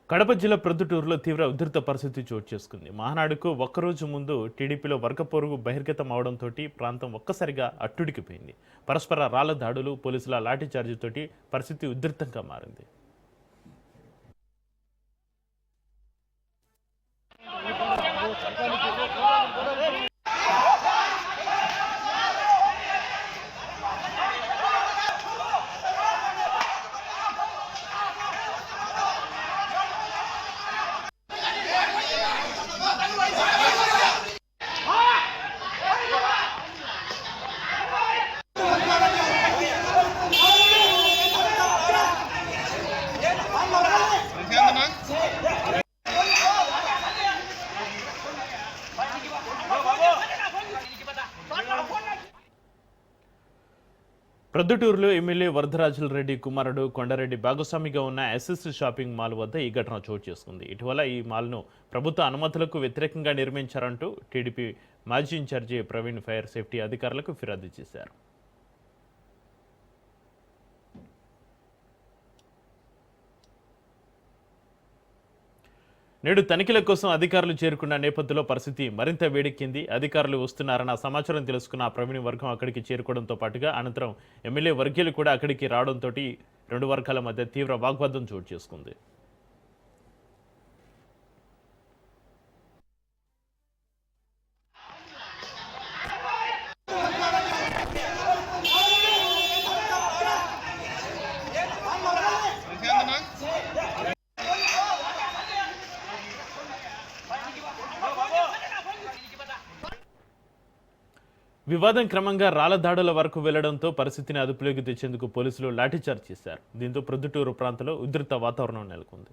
కడప జిల్లా ప్రొద్దుటూరులో తీవ్ర ఉధృత పరిస్థితి చోటు చేసుకుంది. మహానాడుకు ఒక్కరోజు ముందు టీడీపీలో వర్గపోరుగు బహిర్గతం అవడంతో ప్రాంతం ఒక్కసారిగా అట్టుడికిపోయింది. పరస్పర రాళ్ల దాడులు, పోలీసుల లాఠీచార్జితోటి పరిస్థితి ఉధృతంగా మారింది. ప్రొద్దుటూరులో ఎమ్మెల్యే వరదరాజుల రెడ్డి కుమారుడు కొండారెడ్డి భాగస్వామిగా ఉన్న ఎస్ఎస్ షాపింగ్ మాల్ వద్ద ఈ ఘటన చోటు చేసుకుంది. ఇటీవల ఈ మాల్ను ప్రభుత్వ అనుమతులకు వ్యతిరేకంగా నిర్మించారంటూ టీడీపీ మాజీ ఇన్ఛార్జి ప్రవీణ్ ఫైర్ సేఫ్టీ అధికారులకు ఫిర్యాదు చేశారు. నేడు తనిఖీల కోసం అధికారులు చేరుకున్న నేపథ్యంలో పరిస్థితి మరింత వేడెక్కింది. అధికారులు వస్తున్నారన్న సమాచారం తెలుసుకున్న ప్రవీణ్ వర్గం అక్కడికి చేరుకోవడంతో పాటుగా అనంతరం ఎమ్మెల్యే వర్గీయులు కూడా అక్కడికి రావడంతో రెండు వర్గాల మధ్య తీవ్ర వాగ్వాదం చోటు చేసుకుంది. వివాదం క్రమంగా రాళ్ల దాడుల వరకు వెళ్లడంతో పరిస్థితిని అదుపులోకి తెచ్చేందుకు పోలీసులు లాఠీచార్జ్ చేశారు. దీంతో ప్రొద్దుటూరు ప్రాంతంలో ఉధృత వాతావరణం నెలకొంది.